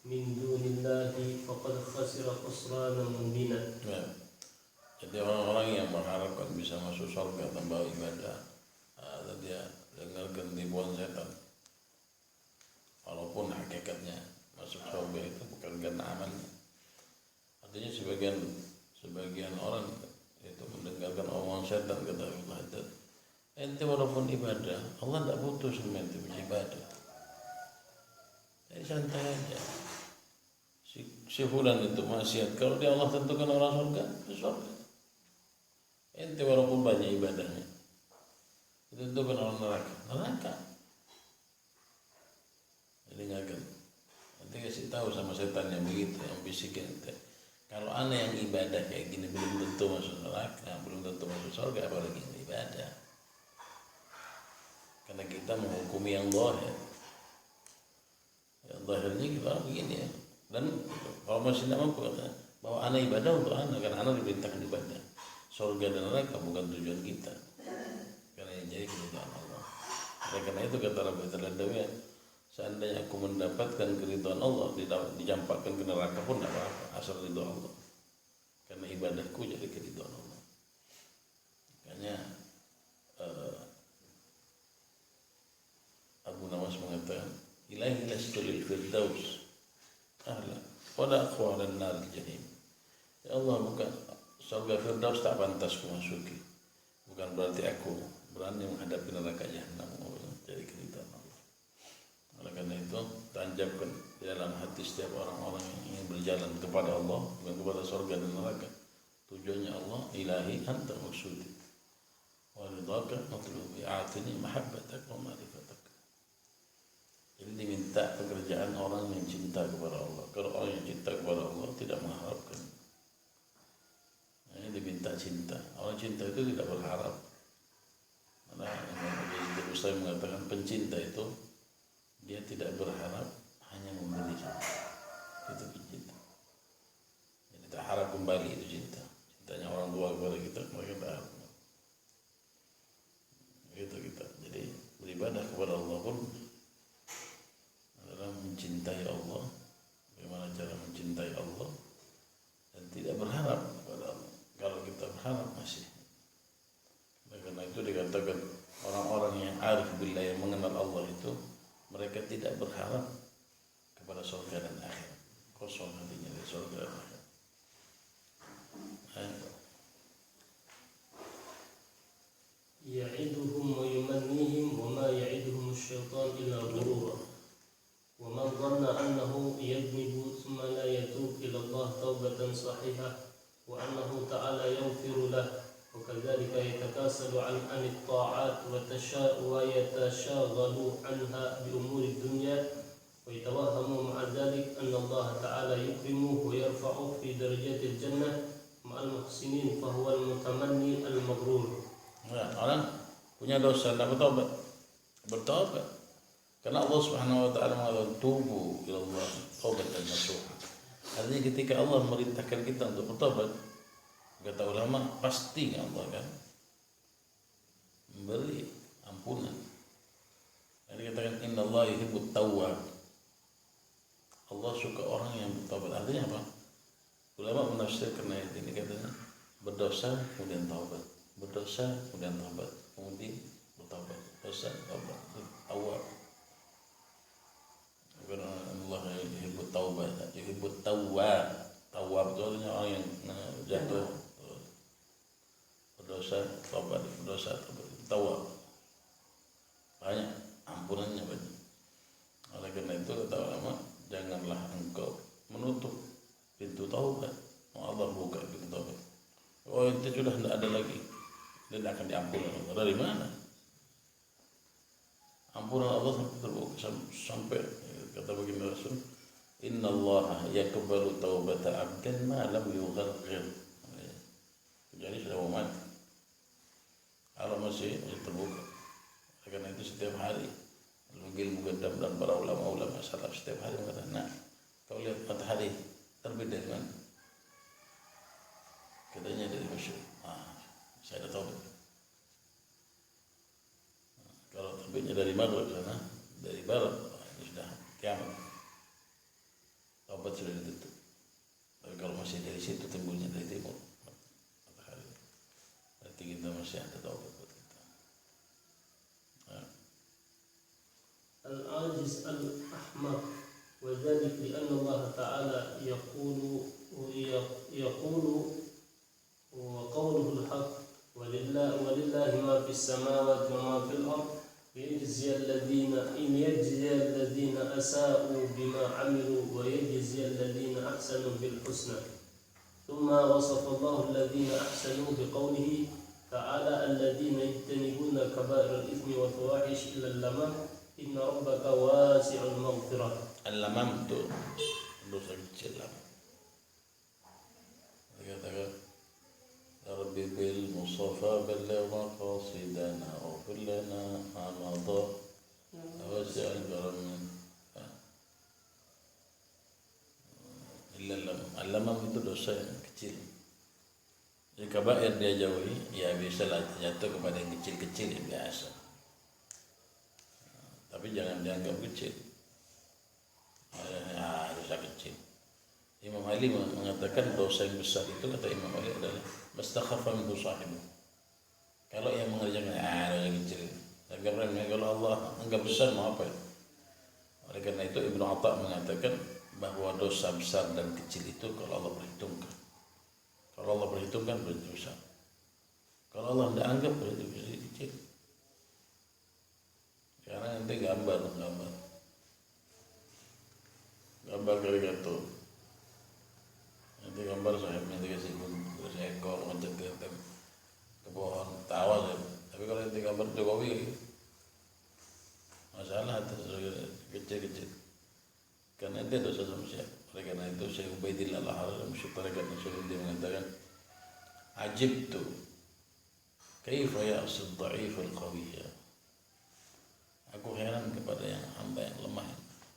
min dunillahi faqad khasira khusranan mubina. Ya. Jadi orang-orang yang mengharapkan bisa masuk surga tanpa ibadah, dia dengarkan tipuan setan. Walaupun hakikatnya masuk surga itu bukan karena amalnya. Artinya sebagian orang itu mendengarkan omongan setan, kata Allah, ente walaupun ibadah, Allah tidak butuh sama ente beribadah. Jadi santai aja. Si fulan itu maksiat, kalau dia Allah tentukan orang surga, surga. Ente walaupun banyak ibadahnya, ditentukan orang neraka. Jadi ngagen. Nanti kasih tahu sama setan yang begitu, yang bisikin ente. Kalau aneh yang ibadah kayak gini belum tentu masuk neraka, belum tentu masuk surga, apalagi yang ibadah. Karena kita menghukumi yang zahir. Yang zahirnya kita begini ya. Dan kalau masih tidak mampu kata bahwa anak ibadah untuk anak, karena anak diperintahkan ibadah. Surga dan neraka bukan tujuan kita, karena yang jadi keridhaan Allah. Oleh karena itu kata Rabi Terlandawi, seandainya aku mendapatkan keridhaan Allah, dicampakkan ke neraka pun tidak apa-apa, asal ridho Allah. Karena ibadahku jadi keridhaan Allah. Makanya Abu Nawas mengatakan, Ilahi lastu lil firdaus ahla wala aqwa lan nar jahim. Ya Allah, bukan surga firdaus tak pantas ku masuki. Bukan berarti aku berani menghadapi neraka jahanam. Jadi keridhaan Allah. Oleh karena itu, tanjapkan di dalam hati setiap orang-orang yang ingin berjalan kepada Allah, bukan kepada surga dan neraka. Tujuannya Allah, ilahi anta maksudi. Wa ridhaka matlubi, a'tini mahabbatak wa ma'rifatak. Jadi diminta pekerjaan orang yang cinta kepada Allah. Kalau orang yang cinta kepada Allah tidak mengharapkan. Ini diminta cinta. Orang cinta itu tidak berharap. Karena Imam Muslim mengatakan pencinta itu dia tidak berharap, hanya memberi saja. Itu pencinta. Jadi tak harap kembali itu cinta. Cintanya orang tua kepada kita, mereka tak harap. Begitu kita. Jadi beribadah kepada Allah pun adalah mencintai Allah. Bagaimana cara mencintai Allah dan tidak berharap kepada Allah. Kalau kita berharap masih. Karena itu dikatakan orang-orang yang arif billah, yang mengenal Allah itu, mereka tidak berharap kepada surga dan akhirat. Kosong hatinya dari surga dan akhirat. Ya'iduhum wa yumannihim wa ma ya'iduhum asy-syaitan illa ghurura. Wa man dhanna annahu yadhnibu thumma la yatub ila Allah taubatan sahihah wa annahu ta'ala yaghfiru lahu wa kadzalika yatakasalu 'an at-ta'at wa yatashaghalu 'anha bi umuri ad-dunya wa yatawahhamu ma'a dhalik anna Allah ta'ala yukrimuhu wa yarfa'uhu fi darajati al-jannah ma'al muhsinin fa huwa al-mutamanni al-maghrur. Orang punya dosa tidak bertobat. Karena Allah Subhanahu wa taala mengatakan tubu ila Allah taubatan nasuha. Artinya ketika Allah merintahkan kita untuk bertobat, kata ulama, pasti Allah kan memberi ampunan. Dan dikatakan innallaha yuhibbut tawwab. Allah suka orang yang bertobat. Artinya apa? Ulama menafsirkan ayat ini, katanya berdosa kemudian taubat, berdosa kemudian taubat, kemudian bertobat, dosa taubat, tawwab. Allah yuhibbut taubat, yuhibbut tawwab. Tawwab itu artinya orang yang jatuh berdosa, taubat, berdosa, tawwab. Banyak ampunannya banyak. Oleh karena itu kata ulama, janganlah engkau menutup pintu taubat. Allah buka pintu taubat. Oh, itu sudah tidak ada lagi, dan akan diampuni Allah. Dari mana? Ampunan Allah sampai terbuka, sampai kata baginda Rasul, innallaha yaqbalu taubata 'abdin ma lam yugharghir. Jadi sudah mau mati, Allah masih terbuka. Karena itu setiap hari Al-Mughil Mugaddam dan para ulama-ulama salaf setiap hari mengatakan, nah, kau lihat matahari terbit dari mana? Katanya dari masyriq. Saya ada taubat. Kalau terbitnya dari maghrib sana, dari barat, ini sudah kiamat. taubat sudah ditutup. Tapi kalau masih dari situ timbulnya dari timur matahari, berarti kita masih ada taubat buat kita. العاجز الأحمق وذلك لأن الله تعالى يقول وقوله الحق ولله ما في السماوات وما في الأرض ليجزي الذين أساءوا بما عملوا ويجزي الذين أحسنوا بالحسنى ثم وصف الله الذين أحسنوا بقوله تعالى الذين يجتنبون كبائر الإثم والفواحش إلا اللمم إن ربك واسع المغفرة. Al-lamam itu dosa kecil lah. Dikatakan Rabbi bil musafa balagh maqasidana wa kullana amada wasi'al karam illa lam. Al-lamam itu dosa yang kecil. Jadi kabair dia jauhi, ya bisa lah jatuh kepada yang kecil-kecil yang biasa. Tapi jangan dianggap kecil. Dosa kecil. Imam Ali mengatakan dosa yang besar itu, kata Imam Ali, adalah mastakhafa minhu sahibu. Kalau yang mengerjakan dosa kecil, kalau Allah anggap besar mau apa? Oleh karena itu Ibnu Atha mengatakan bahwa dosa besar dan kecil itu kalau Allah perhitungkan. Kalau Allah perhitungkan berarti besar. Kalau Allah tidak anggap berarti kecil. Karena nanti gambar karikatur. Nanti gambar sahibnya 3 ekor loncat ke pohon, tawa saya. Tapi kalau nanti gambar Jokowi, masalah itu kecil-kecil. Karena itu dosa manusia. Oleh karena itu Syekh Ubaidillah Al-Haram Syutrakan Nasruddin mengatakan, ajibtu kaifa ya'sud dha'if al-qawiyya. Aku heran kepada yang hamba yang lemah.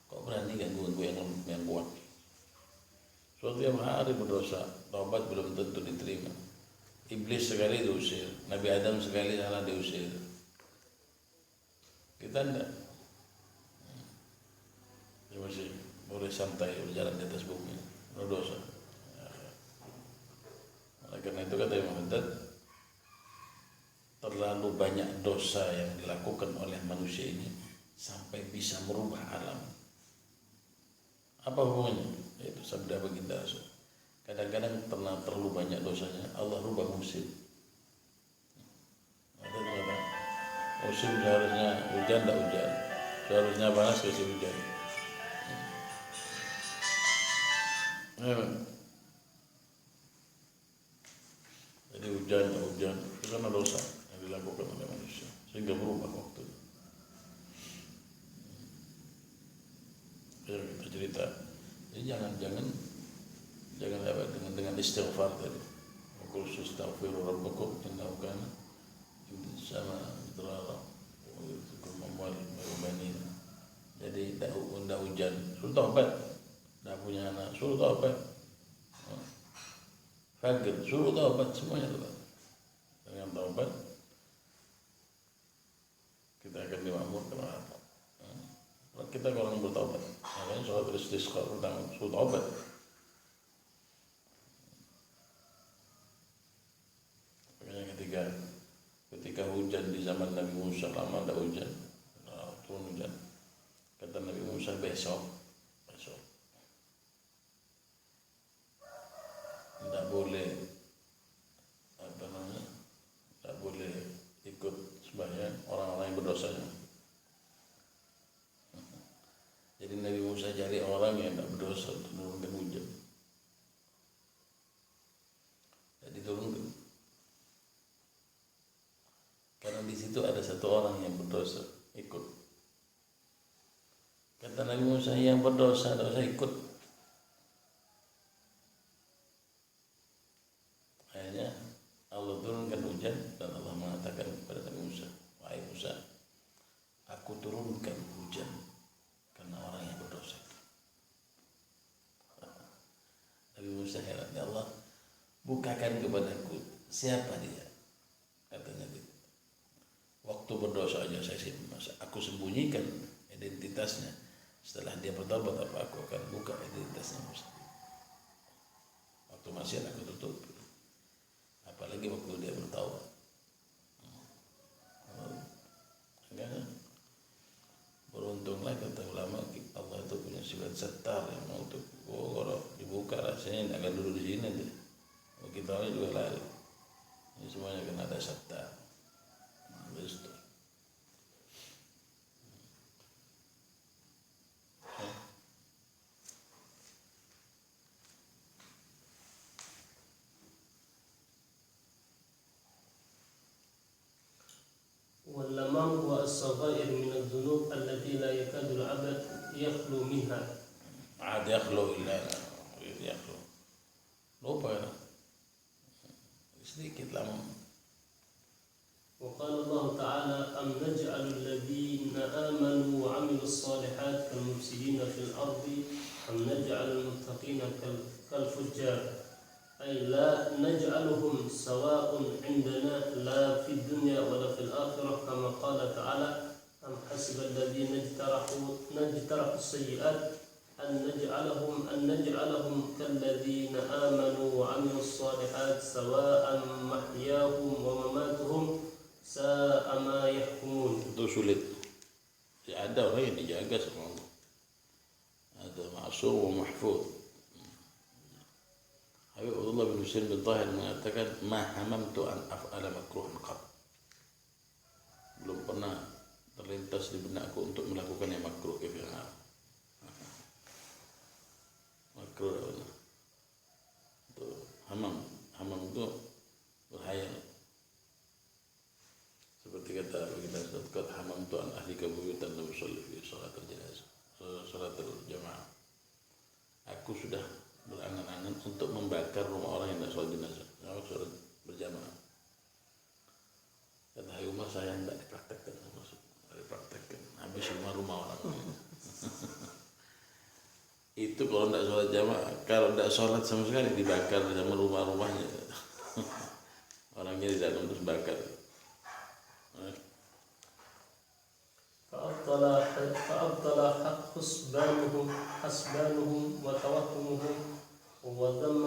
Kok berani ganggu yang kuat? Suatu yang hari berdosa, taubat belum tentu diterima. Iblis sekali diusir, Nabi Adam sekali salah diusir. Kita enggak. Dia masih boleh santai berjalan di atas bumi, berdosa. Oleh karena itu kata Imam Haddad, terlalu banyak dosa yang dilakukan oleh manusia ini sampai bisa merubah alam. Apa hubungannya? Itu sabda baginda Rasul. Kadang-kadang terlalu banyak dosanya Allah rubah musim. Ada kata musim seharusnya hujan tak hujan, seharusnya panas kasih hujan. Jadi hujan itu karena dosa yang dilakukan oleh manusia sehingga berubah waktu. Yang kita cerita, jadi jangan apa dengan istighfar tadi. Qul astaghfiru rabbakum innahu kana sama terlalu membuat berbanding. Jadi tidak hujan, suruh taubat, tidak punya anak, suruh taubat. Fakir, suruh taubat, semuanya taubat. Dengan taubat kita akan dimakmurkan oleh Allah. Kita orang bertaubat, makanya sholat istisqa pertama suruh taubat. Makanya ketika hujan di zaman Nabi Musa, lama ada hujan, turun hujan. Kata Nabi Musa besok tidak boleh tidak boleh ikut sembahyang orang-orang yang berdosanya. Jadi Nabi Musa cari orang yang tidak berdosa untuk menurunkan hujan. Jadi turunkan. Karena di situ ada satu orang yang berdosa ikut. Kata Nabi Musa, yang berdosa tidak usah ikut. Akhirnya Allah turunkan hujan dan Allah mengatakan kepada Nabi Musa, wahai Musa, aku turunkan hujan karena orang yang berdosa. Nabi Musa heran, ya Allah, bukakan kepadaku siapa dia. Katanya gitu. Waktu berdosa aja aku sembunyikan identitasnya. Setelah dia bertaubat, apa aku akan buka identitasnya mesti. Waktu masih aku tutup. Apalagi waktu dia bertaubat. Enggak. Beruntunglah kata ulama, Allah itu punya sifat sattar yang mau tuh kalau dibuka rasanya tidak akan duduk di sini tuh. Kita orang juga lari. Ini semuanya kena ada sattar. Begitu. واللمام هو الصغائر من الذنوب التي لا يكاد العبد يخلو منها. عاد يخلو إلا يخلو. lupa ya. Sedikit lama. وقال الله تعالى أم نجعل الذين آمنوا وعملوا الصالحات كالمفسدين في الأرض أم نجعل المتقين كالفجار أي لا نجعلهم سواء عندنا لا في الدنيا ولا في الآخرة كما قال تعالى أم حسب الذين اجترحوا السيئات أن نجعلهم كالذين آمنوا وعملوا الصالحات سواء محياهم ومماتهم ساء ما يحكمون. Itu sulit. Ya, ada orang yang dijaga sama Allah. Ada ma'asum wa mahfud. Habib Abdullah bin Husain bin Tahir mengatakan ma hamamtu an af'ala makruhan qat. Belum pernah terlintas di benakku untuk melakukan yang makruh kefi'al. Makruh itu hamam itu berhayal. Seperti kata kita qad hamamtu an ahlika buyutan lam yusalli fi salatul janazah, salatul jamaah. Aku sudah berangan-angan untuk membakar rumah orang yang tidak sholat jenazah, sholat berjamaah. Kata Umar, saya tidak dipraktekkan, habis rumah orang. Itu kalau tidak sholat jamaah, kalau tidak sholat sama sekali dibakar sama rumah-rumahnya. Orangnya tidak untuk bakar. فأبطل حسبانهم وتوهمهم وذم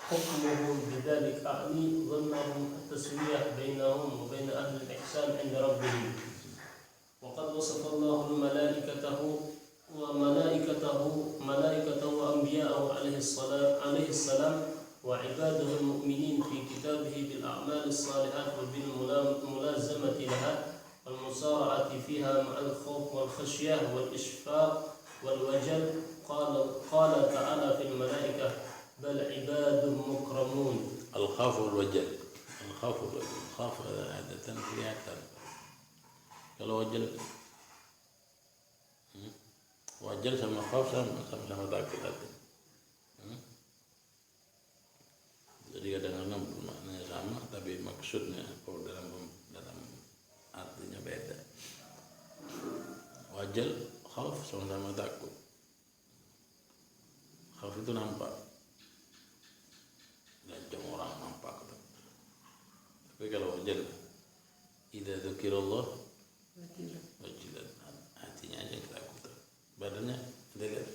حكمهم بذلك أعني ظنهم التسوية بينهم وبين أهل الإحسان عند ربهم. وقد وصف الله ملائكته وأنبياءه عليه السلام وعباده المؤمنين في كتابه بالأعمال الصالحات وبالملازمة لها والمسارعة فيها مع الخوف والخشية والإشفاق والوجل. قال تعالى في الملائكة بل عباد مكرمون. الخوف والوجل. الخوف عادة kelihatan. Kalau wajal sama khauf sama takut hati. Jadi kadang-kadang maknanya sama tapi maksudnya dalam artinya beda. Wajal, khauf sama-sama takut. Khauf itu nampak, dan orang nampak. Tapi kalau wajal, idza dzukirallah wajilat, hatinya aja yang takut. Badannya kita lihat.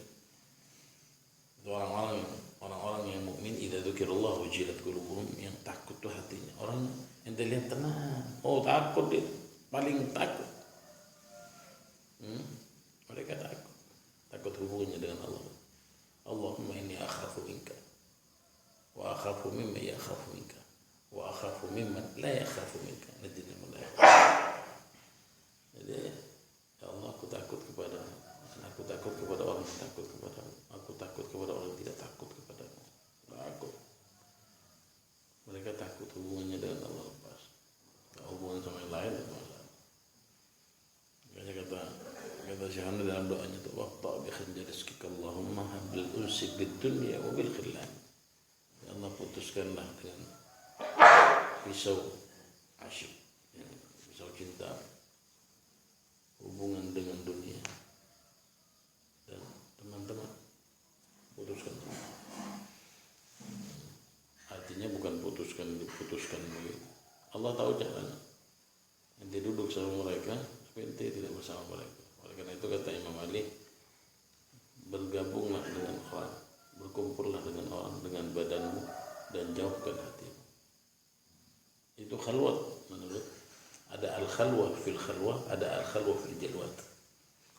Orang-orang yang mukmin idza dzukirallah wajilat qulubuhum, yang takut tuh hatinya. Orang yang dilihat tenang, oh takut dia, paling takut. Mereka takut hubungannya dengan Allah. Allahumma inni akhafu minka wa akhafu mimma yakhafu minka wa akhafu mimman la yakhafu minka. Najini mulai. Jadi ya Allah, aku takut kepada orang yang takut kepadamu. Aku takut kepada orang yang tidak takut kepadamu. Takut. Mereka takut hubungannya dengan Allah lepas. Hubungan sama yang lain itu masalah. Makanya kata Syahana dalam doanya itu waqta' bi khanjar rizqika Allahumma habil unsik bid dunya wa bil khillan. Ya Allah, putuskanlah dengan pisau asyik, pisau cinta, hubungan dengan dunia dan teman-teman. Putuskan. Artinya bukan diputuskan begitu. Allah tahu caranya. Ente duduk sama mereka, tapi ente tidak bersama mereka. Oleh karena itu kata Imam Ali, bergabunglah dengan orang, berkumpullah dengan orang dengan badanmu dan jauhkan hatimu. Itu khalwat menurut. Ada al-khalwah fil khalwah, ada al-khalwah fil jalwat.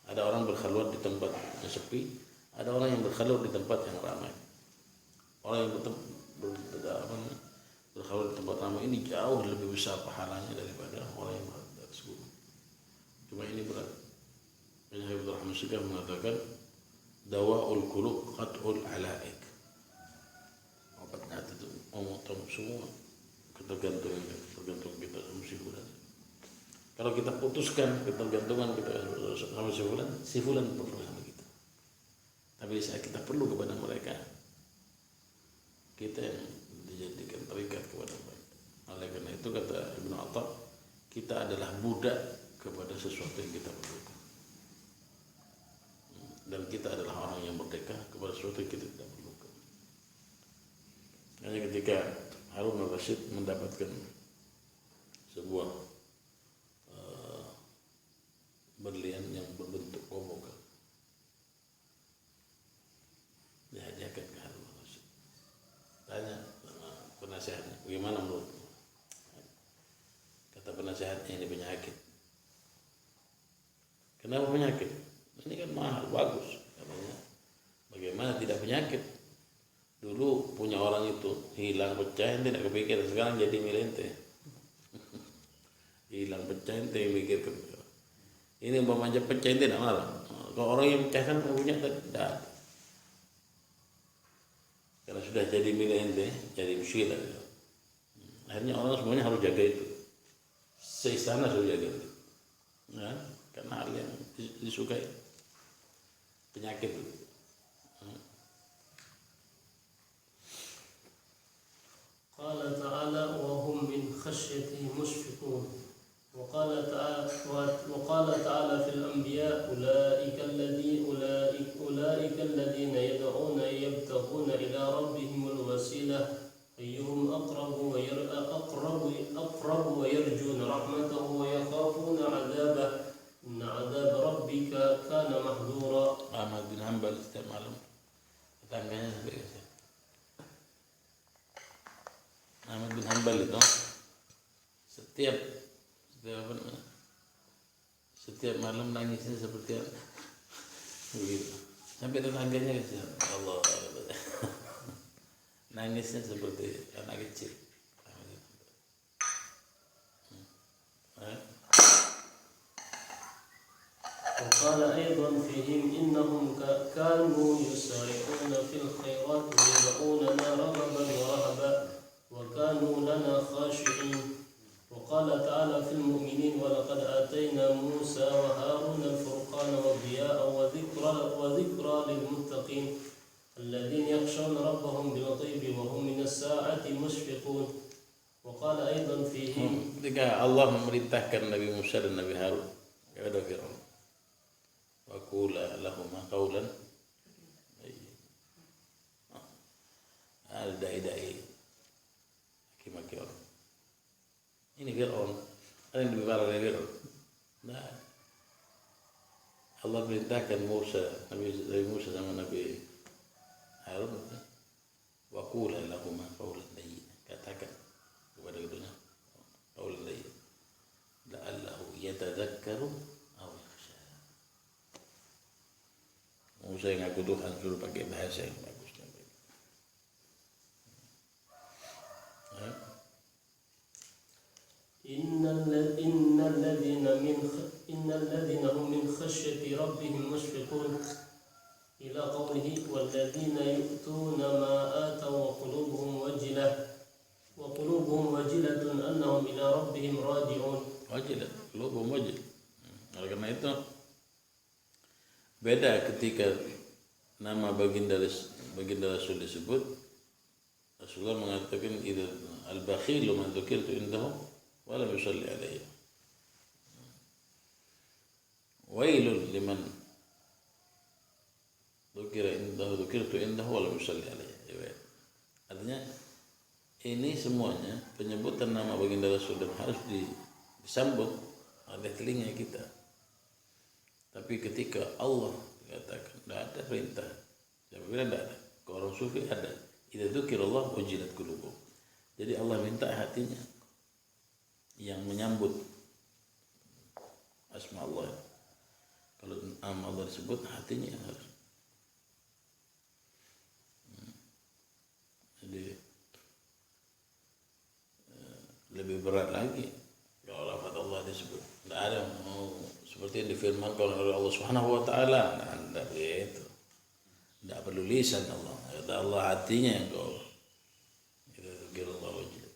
Ada orang berkhalwat di tempat yang sepi, ada orang yang berkhalwat di tempat yang ramai. Orang yang berkhalwat di tempat ramai ini jauh lebih besar pahalanya daripada orang yang berada di atas gunung. Cuma ini berat. Syekh Abdul Rahman Segaf mengatakan dawaul qulub qat'ul alaik. Obatnya itu memotong semua ketergantungan kita sama si fulan. Kalau kita putuskan ketergantungan kita sama si fulan perlu sama kita. Tapi saat kita perlu kepada mereka, kita yang dijadikan terikat kepada mereka. Oleh karena itu kata Ibnu Attab, kita adalah budak kepada sesuatu yang kita perlukan. Dan kita adalah orang yang merdeka kepada sesuatu yang kita tidak perlukan. Hanya ketika Harun al-Rashid mendapatkan sebuah berlian yang berbentuk kobokan, dihadiahkan ke Harun al-Rashid. Tanya sama penasehatnya, bagaimana menurutmu? Kata penasehatnya, ini penyakit. Kenapa penyakit? Ini kan mahal, bagus katanya. Bagaimana tidak penyakit? Dulu punya orang itu hilang pecah, tidak kepikiran. Sekarang jadi milik ente. Hilang pecah, ente mikir ke. Ini umpamanya pecah, ente tidak marah. Kalau orang yang pecahkan punya tidak. Karena sudah jadi milik ente, jadi muskilah. Akhirnya orang semuanya harus jaga itu. Seistana harus jaga itu. Ya, karena hal yang disukai. Penyakit itu. Qala ta'ala wa hum min khasyatihi mushfiqun. Wa qala ta'ala fil anbiya ulaika alladhina yad'una yabtaghuna ila rabbihimul wasilah ayyuhum aqrabu wa yarjuna rahmatahu wa yakhafuna 'adzabahu. Inna 'adzab rabbika kana mahdura. Ahmad bin Hanbal setiap malam tetangganya sampai ke sini. Ahmad bin Hanbal itu setiap malam nangisnya seperti begitu. Sampai tetangganya ke sini. Allah. Nangisnya seperti anak kecil. وقال أيضا فيهم إنهم كانوا يسارعون في الخيرات ويدعوننا رغبا ورهبا وكانوا لنا خاشعين. وقال تعالى في المؤمنين ولقد آتينا موسى وهارون الفرقان وضياء وذكرى للمتقين الذين يخشون ربهم بالغيب وهم من الساعة مشفقون. وقال أيضا فيهم ketika Allah memerintahkan Nabi Musa dan Nabi Harun kepada Fir'aun, waqula lahuma qawlan, ada dai-dai maki-maki orang. Ini Fir'aun, ada yang lebih parah dari Fir'aun. Nah, Allah perintahkan Nabi Musa sama Nabi Harun, waqula lahuma qawlan layyin, katakan kepada keduanya qawlan layyin la'allahu yatadzakkaru aw yakhsha. Musa yang ngaku Tuhan suruh pakai bahasa yang bagus. إن الذين هم من خشية ربهم مشفقون إلى قوله والذين يؤتون ما آتوا وقلوبهم وجلة أنهم إلى ربهم راجعون. Wajilah, qulubuhum wajil. Karena itu beda ketika nama baginda Rasul disebut. Rasulullah mengatakan al-bakhilu man dzukirtu indahu wa lam yusalli alayya. Wailul liman dzukirtu indahu wa lam yusalli alayya. Artinya ini semuanya penyebutan nama baginda Rasul dan harus disambut oleh telinga kita. Tapi ketika Allah katakan tidak ada perintah. Siapa bilang tidak ada? Kalau orang sufi ada. Idza dzukirallah wajilat qulubuhum. Jadi Allah minta hatinya yang menyambut asma Allah. Kalau nama Allah disebut, hatinya yang harus. Jadi lebih berat lagi kalau lafaz Allah disebut. Tidak ada seperti yang difirmankan oleh Allah Subhanahu wa taala. Nah, tidak begitu. Tidak perlu lisan Allah. Kata Allah hatinya yang kau. Itu Allah wajib.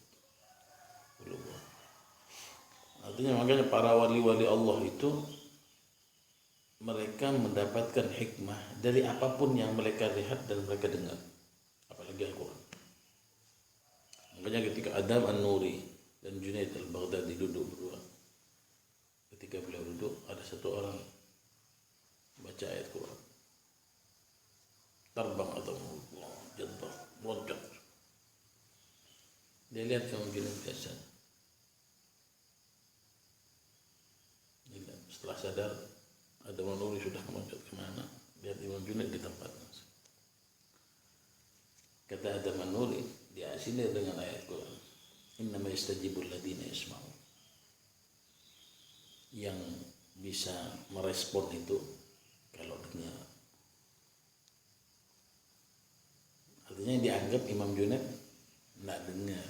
Artinya makanya para wali-wali Allah itu mereka mendapatkan hikmah dari apapun yang mereka lihat dan mereka dengar. Apalagi Al-Quran. Makanya ketika Adam An-Nuri dan Junaid Al-Baghdadi duduk berdua, ketika beliau duduk ada satu orang baca ayat Quran, terbang atau jatuh loncat, dia lihat yang Junaid biasa. Setelah sadar Adam An-Nuri sudah loncat kemana, lihat Imam Junaid di tempatnya. Kata Adam An-Nuri, diasinir dengan ayat Quran, innama yastajibul ladina yasma'un. Yang bisa merespon itu kalau dengar. Artinya dianggap Imam Junaid tidak dengar.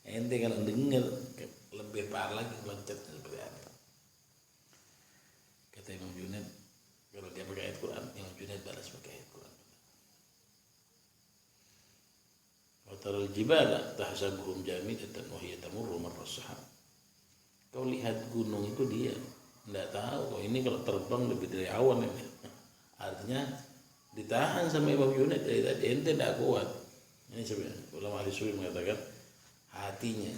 Ente kalau dengar lebih parah lagi loncatnya seperti apa. Kata Imam Junaid, kalau dia pakai ayat Quran, Imam Junaid balas pakai ayat Quran. Wataral jibala tahsabuhum jamidatan wa hiya tamurru marra sahab. Kau lihat gunung itu dia tidak tahu ini kalau terbang lebih dari awan ini. Artinya ditahan sama Imam Junaid dari tadi, ente tidak kuat. Ini sebenarnya ulama ahli sufi mengatakan hati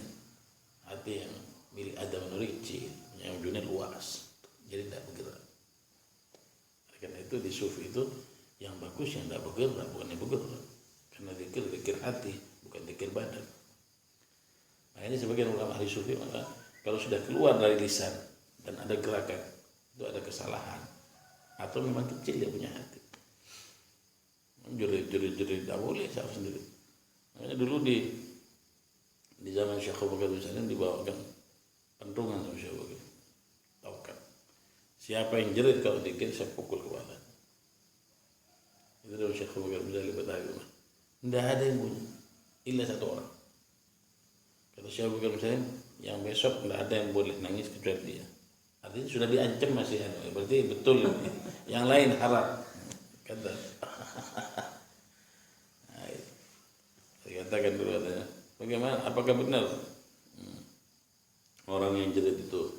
yang milik Adam An-Nuri kecil, yang Junaid luas, jadi tidak bergerak. Karena itu di sufi itu yang bagus yang tidak bergerak, bukan yang bergerak. Karena zikir hati, bukan zikir badan. Nah ini sebagian ulama ahli sufi maka kalau sudah keluar dari lisan dan ada gerakan, itu ada kesalahan atau memang kecil dia punya hati. Jerit tidak boleh saya sendiri. Makanya dulu di zaman Syekh Abu Bakar Salim dibawakan pentungan sama Syekh Abu Bakar. Tahu kan? Siapa yang jerit kalau dikit saya pukul kepala. Itu dari Syekh Abu Bakar Salim bertanya. Tidak ada yang bunyi, illa satu orang. Kata Syekh Abu Bakar Salim, yang besok tidak ada yang boleh nangis kecuali dia. Artinya sudah diancam masih ada. Berarti betul yang lain haram. Kata. Saya katakan dulu katanya, bagaimana? Apakah benar orang yang jerit itu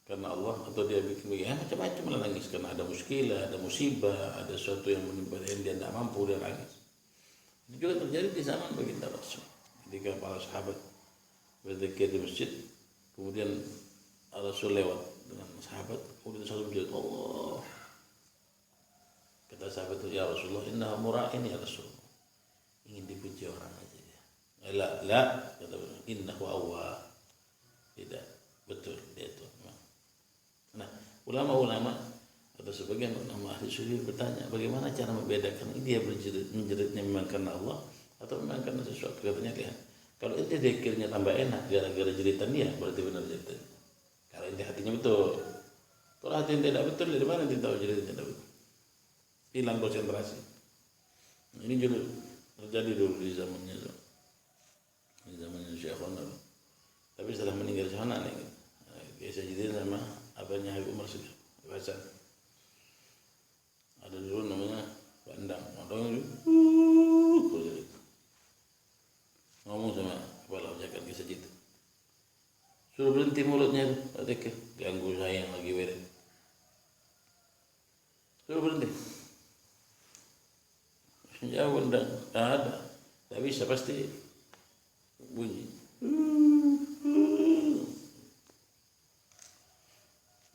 karena Allah atau dia bikin begini? Macam-macam lah nangis karena ada muskilah, ada musibah, ada sesuatu yang menimpa dia tidak mampu dia nangis. Itu juga terjadi di zaman baginda Rasul. Ketika para sahabat berzikir di masjid, kemudian Rasul lewat dengan sahabat, kemudian Rasul menjerit Allah. Kata sahabat itu, ya Rasulullah, innaha mura'in ya Rasul. Ingin dipuji orang aja dia. La, kata innahu awwah. Tidak, betul dia itu. Nah, ulama-ulama atau sebagian ulama ahli sufi bertanya, bagaimana cara membedakan ini dia menjeritnya memang karena Allah atau memang karena sesuatu. Katanya lihat, kalau itu zikirnya tambah enak gara-gara jeritan dia, berarti benar jeritan. Kalau ini hatinya betul. Kalau hati tidak betul, dari mana dia tahu jeritannya tidak betul? Hilang konsentrasi. Ini juga terjadi dulu di zamannya Syekh Khonal. Tapi setelah meninggal Syekh Khonal nih, biasa jadi sama abahnya Habib Umar Sadiq Hasan. Ada dulu namanya Bandang, ngomong sama kepala jagat ke sajid. Suruh berhenti mulutnya itu, ganggu saya yang lagi wirid. Suruh berhenti. Jauh Bandang, tak ada, tak bisa pasti bunyi.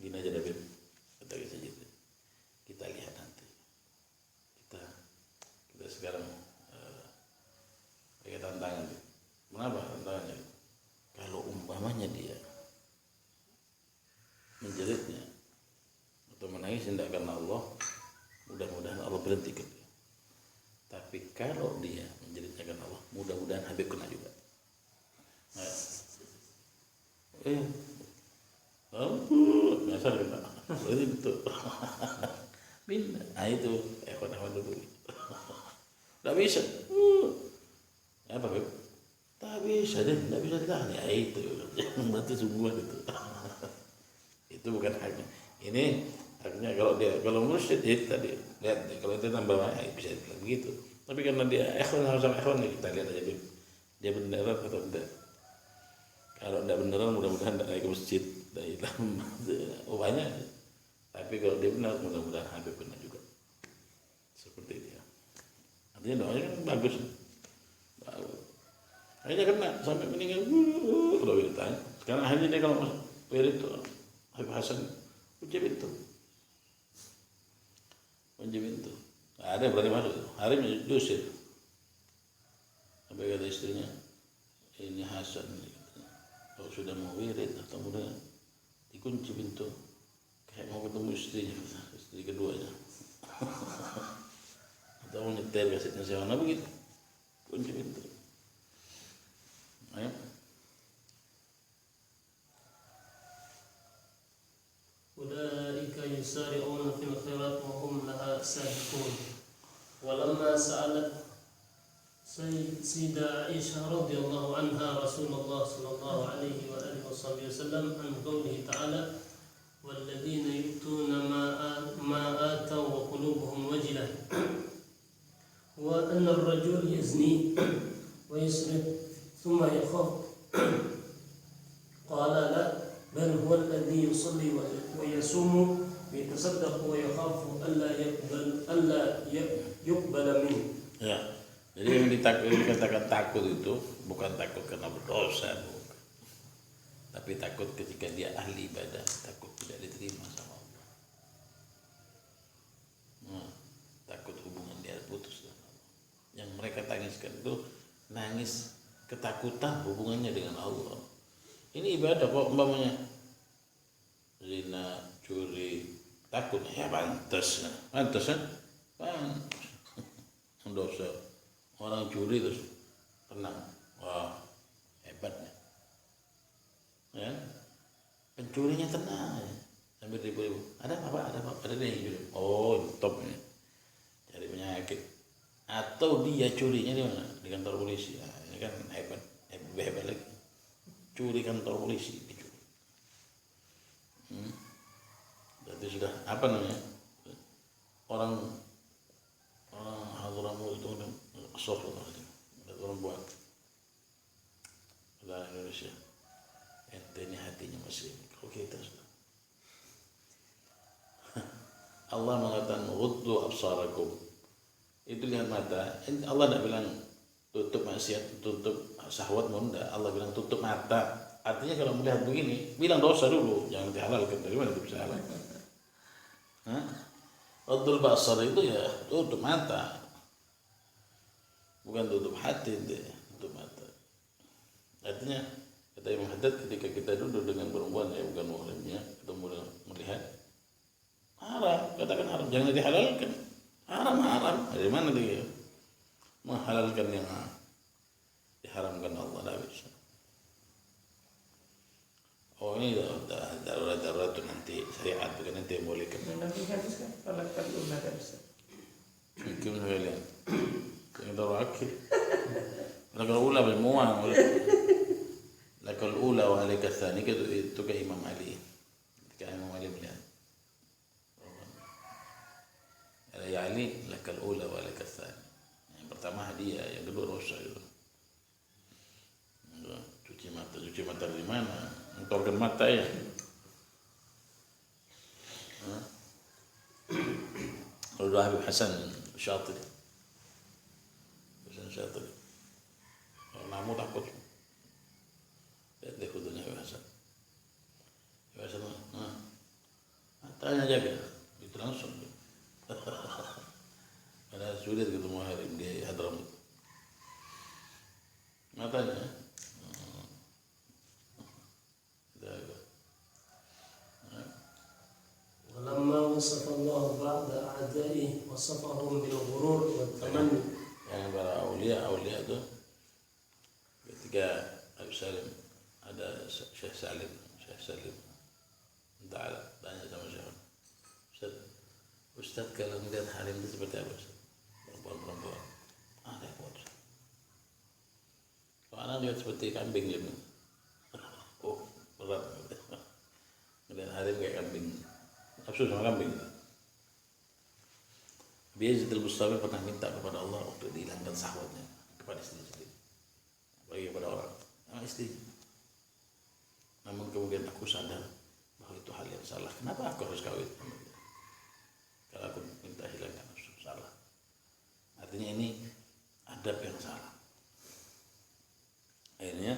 Gini aja David, kata ke sajid. Kita lihat nanti. Kita sekarang pakai tantangan. Kenapa tantangannya? Kalau umpamanya dia menjeritnya atau menangis tidak karena Allah, mudah-mudahan Allah berhentikan dia. Tapi kalau dia menceritakan Allah, mudah-mudahan Habib kena juga. Biasa kena. Berarti betul. Pindah. Nah itu ikhwan dulu. Tidak bisa. Apa Habib? Tak bisa deh, tidak bisa ditahan. Ya itu, berarti sungguhan itu. Itu bukan haknya. Ini haknya kalau mursyid tadi lihat kalau itu tambah ya bisa dibilang begitu. Tapi karena dia harus sama ikhwan kita lihat aja dulu. Dia beneran atau tidak. Kalau tidak beneran mudah-mudahan tidak naik ke masjid, tidak hilang. Banyak. Tapi kalau dia benar mudah-mudahan Habib benar juga. Seperti itu. Artinya doanya kan bagus. Akhirnya kena sampai meninggal. Udah ditanya. Sekarang akhirnya dia kalau wirid itu Habib Hasan kunci pintu. Ada yang berani masuk. Hari ini diusir. Sampai kata istrinya, ini Hasan. Kalau sudah mau wirid atau mudah dikunci pintu. Kayak mau ketemu istrinya, istri keduanya. Atau mau nyetel kasetnya sewana begitu. Kunci pintu. Ayo. Ulaika yusari'una fil khairat wa hum laha sabiqun. Walamma sa'alat Sayyidah Aisyah radhiyallahu anha Rasulullah sallallahu alaihi wa alihi wasallam an qawlihi ta'ala والذين يؤتون ما آتوا وقلوبهم وجلة وأن الرجل يزني ويسرق ثم يخاف قال لا بل هو الذي يصلي ويصوم ويتصدق ويخاف ألا يقبل منه. Ya, jadi yang dikatakan takut itu bukan takut karena berdosa, bukan. Tapi takut ketika dia ahli ibadah, takut tidak diterima sama Allah. Takut hubungan dia putus dengan Allah. Yang mereka tangiskan itu nangis ketakutan hubungannya dengan Allah. Ini ibadah kok umpamanya zina, curi, takut ya pantas kan? Dosa. Orang curi terus tenang. Wah, hebatnya. Ya. Pencurinya tenang ya. Sambil ribu-ribu. Ada apa? Ada yang curi. Oh, top ini. Cari penyakit. Atau dia curinya di mana? Di kantor polisi. Nah, ini kan hebat lagi. Curi kantor polisi, dicuri. Berarti sudah apa namanya? Orang Hadramaut itu kan soft orang buat. Dalam Indonesia. Ente ini hatinya masih. Kalau kita sudah. Allah mengatakan ghuddu absarakum. Itu lihat mata. Allah tidak bilang tutup maksiat, tutup syahwat, enggak. Allah bilang tutup mata. Artinya kalau melihat begini, bilang dosa dulu, jangan dihalalkan. Dari mana itu bisa halal? Ghuddul basar itu ya tutup mata. Bukan tutup hati, tutup mata. Artinya kata Imam Haddad ketika kita duduk dengan perempuan ya bukan muhrimnya, ketemu melihat haram, katakan haram, jangan dihalalkan. Haram. Dari mana dia menghalalkan yang diharamkan Allah? Tidak bisa. Oh ini darurat itu nanti syariat bukan nanti yang bolehkan. Nanti habis kan kalau ula tak bisa. Mungkin sekalian. Yang terakhir. Lakal ula bermuang. Lakal ula wa alaika tsani itu ke Imam Ali. Ketika Imam Ali melihat. Ya Ali lakal ula wa alaika tsani. Yang pertama hadiah, yang kedua dosa itu. Cuci mata dari mana? Mentorkan mata ya. Kalau Habib Hasan Syatili. Kalau namu takut. Lihat deh fotonya Habib Hasan. Habib Hasan, matanya jaga. Itu langsung. Karena sulit ketemu Harim di Hadramaut. Matanya. ولما وصف الله بعد أعدائه وصفهم بالغرور والتمني. Yang para aulia itu ketika Abu Salim ada Syekh Salim entah tanya sama Syekh Ustaz kalau melihat Halim itu seperti apa Ustaz? Perempuan repot. Kalau anak lihat seperti kambing gitu, berat. Melihat Halim kayak kambing, nafsu sama kambing. Yazid al-Bustami pernah minta kepada Allah untuk dihilangkan syahwatnya kepada istri sendiri, bagi kepada orang istri. Namun kemudian aku sadar bahwa itu hal yang salah. Kenapa aku harus kawin? Kalau aku minta hilangkan nafsu, salah. Artinya ini adab yang salah. Akhirnya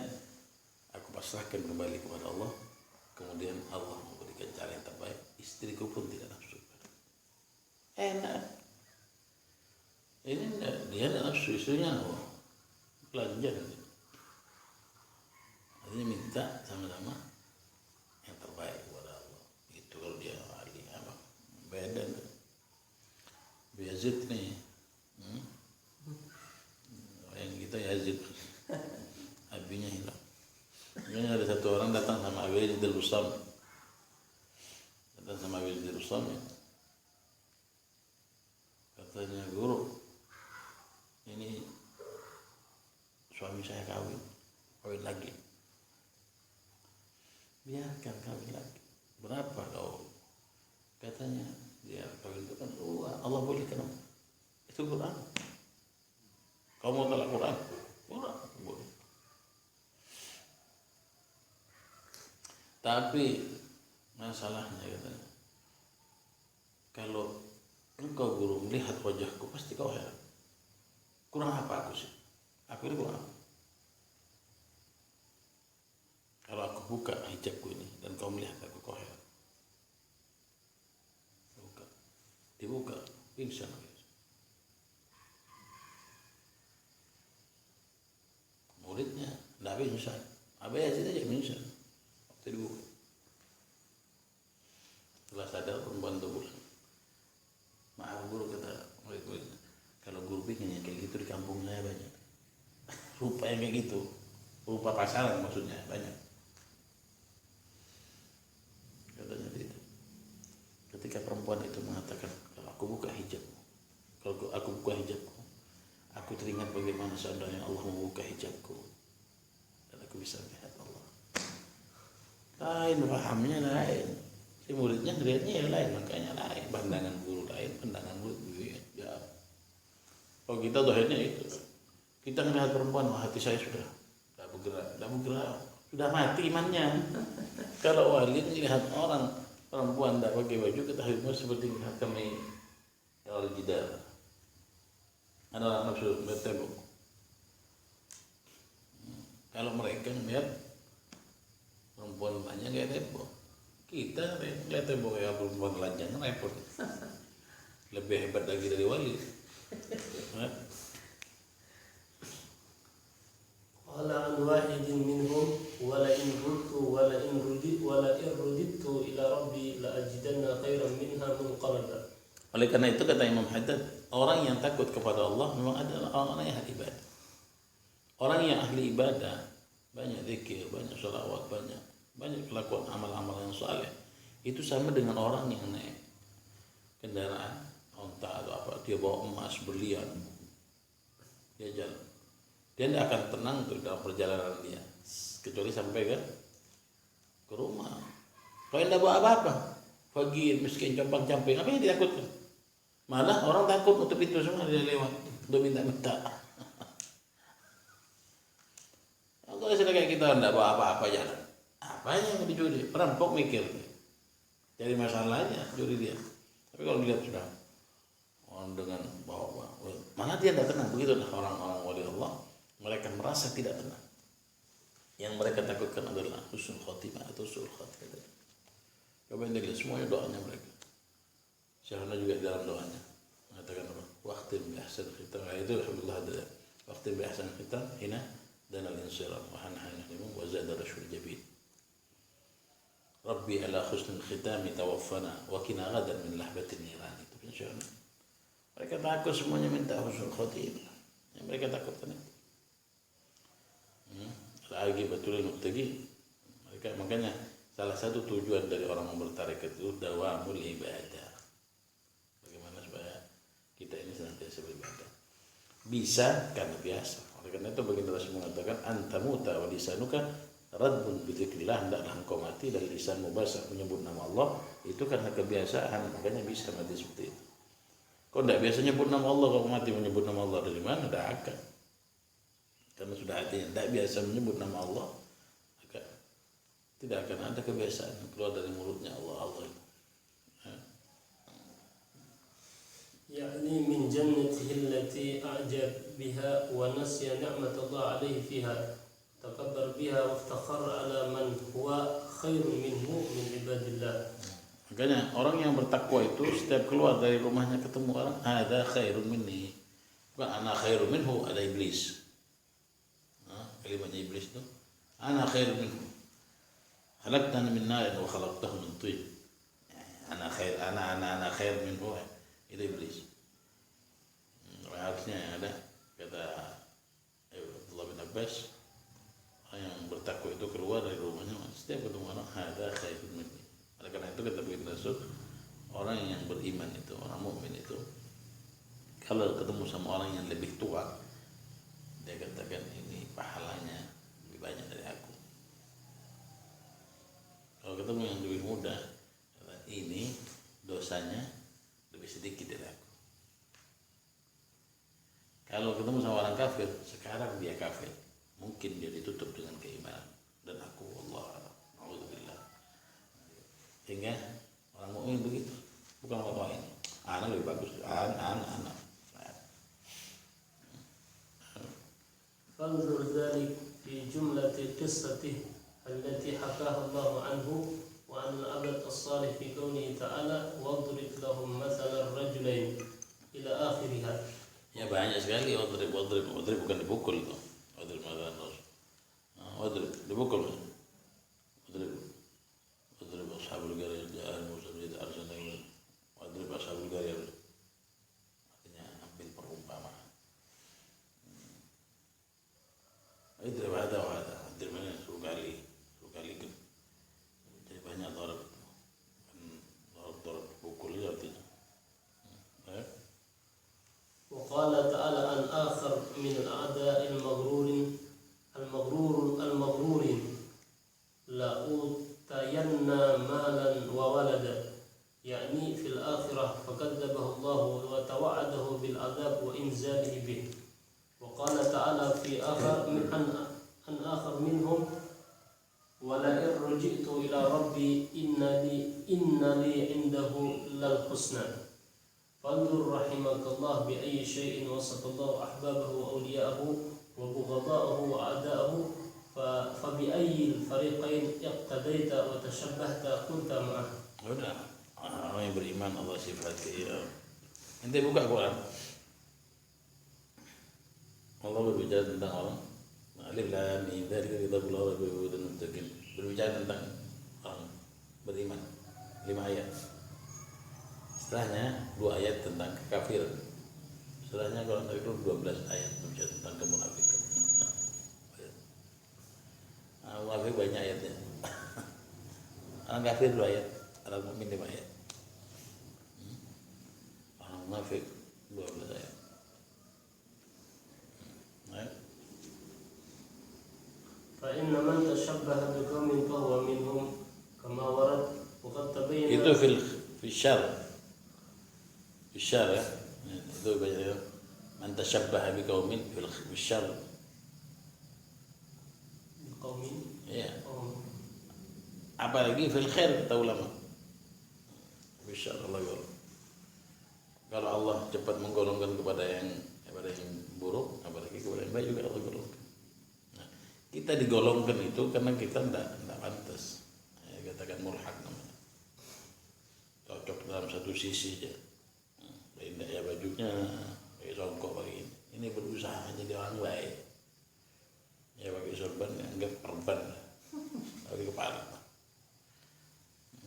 aku pasrahkan kembali kepada Allah. Kemudian Allah memberikan cara yang terbaik. Istriku pun tidak nafsu. Enak. Ini dia tidak nafsu, istrinya belanja. Artinya minta sama-sama yang terbaik kepada Allah. Itu kalau dia ahli apa? Beda. Yazid nih. Yang kita Yazid. Abinya hilang. Ini ada satu orang datang sama Abi Yazid al-Bustami. Katanya, guru, ini suami saya kawin lagi. Biarkan kawin lagi. Berapa kau? Katanya dia kawin itu kan Allah bolehkan. Itu Quran. Kau mau tolak Quran? Quran boleh. Tapi masalahnya katanya, kalau engkau guru melihat wajahku pasti kau heran. Kurang apa aku sih? Aku ini kurang apa? Kalau aku buka hijabku ini dan kau melihat aku, kau heran. Dibuka, pingsan. Muridnya, Nabi pingsan. Abi Yazid aja pingsan. Waktu dibuka. Setelah sadar perempuan itu pulang. Maaf guru, kata murid-muridnya, kalau guru bikinnya kayak gitu di kampung saya banyak. Rupa yang kayak gitu, rupa pasaran maksudnya banyak. Katanya gitu. Ketika perempuan itu mengatakan, kalau aku buka hijabku, aku teringat bagaimana seandainya Allah membuka hijabku dan aku bisa melihat Allah. Lain pahamnya, lain. Si muridnya ngeliatnya lain, makanya lain. Pandangan guru lain, pandangan murid beda. Kalau kita doanya itu, kita melihat perempuan, hati saya sudah tidak bergerak, sudah mati imannya. Kalau wali melihat orang perempuan tidak pakai baju, ketahuinya seperti melihat kami al-jidar. Ada orang nafsu bertembok. Kalau mereka melihat perempuan banyak kayak tembok, kita lihat tembok ya perempuan telanjang repot. Lebih hebat lagi dari wali. Qala an wahidin minhum walain rudidtu ila rabbi la ajidanna khairan minha munqalaba. Oleh karena itu kata Imam Haddad, orang yang takut kepada Allah memang adalah orang yang ahli ibadah. Orang yang ahli ibadah banyak zikir, banyak sholawat, banyak kelakuan amal-amal yang saleh. Itu sama dengan orang yang naik kendaraan onta atau apa, dia bawa emas berlian, dia jalan. Dia tidak akan tenang tuh dalam perjalanan dia, kecuali sampai ke rumah. Kalau tidak bawa apa-apa, fakir, miskin, compang-camping, apa yang ditakutkan? Malah orang takut untuk itu semua dia lewat untuk minta-minta. Kalau sudah kayak kita tidak bawa apa-apa jalan, apanya yang dicuri? Perampok mikir, jadi masalahnya curi dia. Tapi kalau dilihat sudah orang dengan bawa, malah dia tidak tenang. Begitulah orang-orang wali Allah, mereka merasa tidak tenang. Yang mereka takutkan adalah husnul khotimah atau su'ul khotimah. Coba anda lihat semuanya doanya mereka. Syahana juga di dalam doanya mengatakan apa? Waqtim bi ahsan khitam. Itu alhamdulillah ada. Waqtim bi ahsan khitam hina dan al-insiraf wa hanahana wa zada rashul jabin. Rabbi ala khusnul khitami tawaffana wa qina ghadan min lahbatin niran. Itu insyaallah. Mereka takut semuanya minta husnul khotimah. Yang mereka takutkan itu. Lagi betul muttaqi. Mereka makanya salah satu tujuan dari orang yang bertarekat itu dawamul ibadah. Bagaimana supaya kita ini senantiasa beribadah. Bisa karena biasa. Oleh karena itu baginda Rasul mengatakan antamuta wa lisanuka radbun bi dzikrillah, hendaklah engkau mati dan lisanmu basah menyebut nama Allah, itu karena kebiasaan, makanya bisa mati seperti itu. Kau tidak biasa nyebut nama Allah, kau mati menyebut nama Allah dari mana? Tidak akan. Karena sudah hatinya tidak biasa menyebut nama Allah, maka tidak akan ada kebiasaan keluar dari mulutnya Allah. يعني من جنته التي أعجب بها ونسي نعمة الله عليه فيها تكبر بها وافتخر على من هو خير منه من عباد الله. Makanya orang yang bertakwa itu setiap keluar dari rumahnya ketemu orang, ada khairun minni, bukan ana khairun minhu, ada iblis. Kalimatnya iblis itu ana khairun minhu, khalaqtani min nar wa khalaqtahu min tin. Ana khair minhu, itu iblis. Harusnya yang ada kata Abdullah bin Abbas, orang yang bertakwa itu keluar dari rumahnya setiap ketemu orang ada khairun minni. Oleh karena itu kata baginda Rasul, orang yang beriman itu, orang mukmin itu, kalau ketemu sama orang yang lebih tua, dia katakan ini pahalanya lebih banyak dari aku. Kalau ketemu yang lebih muda, ini dosanya lebih sedikit dari aku. Kalau ketemu sama orang kafir, sekarang dia kafir, mungkin dia ditutup dengan keimanan, dan aku Allah a'udzubillah. Sehingga orang mukmin begitu, bukan orang lain. Anak lebih bagus, anak. فانظر ذلك في جملة قصته التي حكاها الله عنه وعن العبد الصالح في قوله تعالى واضرب لهم مثل الرجلين إلى آخرها. Ya banyak sekali wadrib bukan dipukul itu. Wadrib makan terus. Wadrib dipukul. Wadrib ashabul garir ja'al Musa bin Arsalna. Wadrib ashabul garir. Artinya ambil perumpamaan. Idrib ada wa ada. Idrib mana sukali kan. Jadi banyak darab. Darab pukul itu artinya. وقال تعالى عن آخر من الأعداء المغرورين لأوتين مالا وولدا، يعني في الآخرة، فكذبه الله وتوعده بالعذاب وإنزاله به. وقال تعالى في آخر عن آخر منهم ولئن رجعت إلى ربي إن لي عنده للحسنى. فانظر رحمك الله بأي شيء وصف الله أحبابه وأولياءه وبغضاءه وأعداءه، فبأي الفريقين اقتديت وتشبهت كنت معه. Udah, orang yang beriman Allah sifati. Nanti buka Quran. Allah berbicara tentang orang alif lam mim dzalika kitabullah dan muttaqin. Berbicara tentang orang beriman 5 ayat. Setelahnya 2 ayat tentang kekafiran. Setelahnya Quran itu 12 ayat berbicara tentang kemunafikan. Munafik banyak ayatnya. Orang kafir 2 ayat, orang mukmin 5 ayat. Orang munafik 12 ayat. فإن من تشبه بقوم فهو منهم كما ورد وقد تبين. Itu fi syar ya. Itu banyak man tashabbaha biqaumin fil syar. Biqaumin. Ya. Apalagi fil khair kata ulama. Fi syar Allah ya. Kalau Allah cepat menggolongkan kepada yang buruk, apalagi kepada yang baik juga Allah golongkan. Nah, kita digolongkan itu karena kita tidak pantas. Ya, katakan mulhaq namanya. Cocok dalam satu sisi aja. Indah ya bajunya pakai songkok pakai ini berusaha jadi orang baik ya, pakai sorban anggap perban pakai kepala.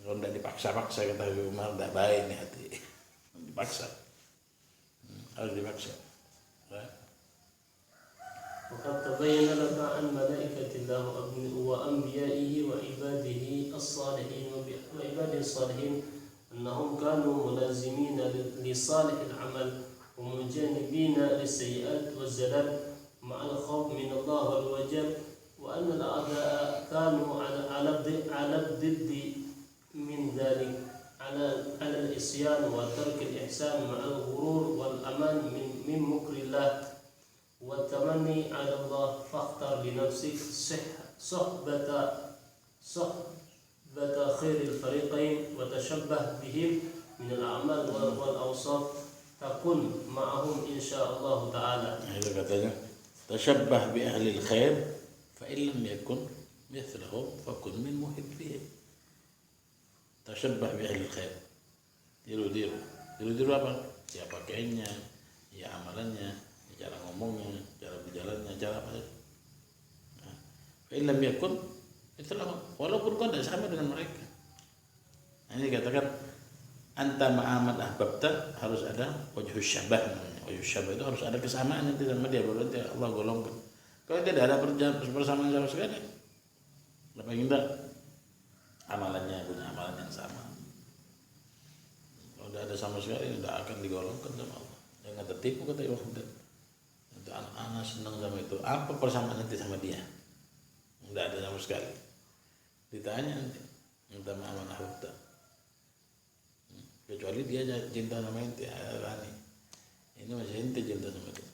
Kalau tidak dipaksa-paksa kata Umar, tidak baik nih hati. Dipaksa. Harus dipaksa. وقد تبين لك عن ملائكة الله وأنبيائه وعباده الصالحين أنهم كانوا ملازمين لصالح العمل ومجانبين للسيئات والزلل مع الخوف من الله والوجل وأن الأعداء كانوا على الضد من ذلك على العصيان وترك الإحسان مع الغرور والأمان من مكر الله والتمني على الله فاختر لنفسك صحبة خير الفريقين وتشبه بهم من الأعمال والأوصاف تكن معهم إن شاء الله تعالى. Itu katanya, tashabbah bi ahli al-khair fa in lam yakun mithlahum fakun min muhibbihim. Tashabbah bi ahli al-khair. Tiru apa? Ya pakaiannya, ya amalannya, ya cara ngomongnya, cara berjalannya, cara apa saja. Fa in lam yakun mithlahum, walaupun kau tidak sama dengan mereka. Ini dikatakan anta ma'aman ahbabta, harus ada wajhus syabah namanya. Wajhus syabah itu harus ada kesamaan nanti sama dia, baru nanti Allah golongkan. Kalau tidak ada persamaan sama sekali, apa yang tidak amalannya punya amalan yang sama. Kalau tidak ada sama sekali, tidak akan digolongkan sama Allah. Jangan tertipu kata Imam Ahmad. Itu anak-anak senang sama itu. Apa persamaan nanti sama dia? Tidak ada sama sekali. Ditanya nanti, anta ma'aman ahbabta. Kecuali dia cinta sama ente, Rani. Ini masih ente cinta sama dia.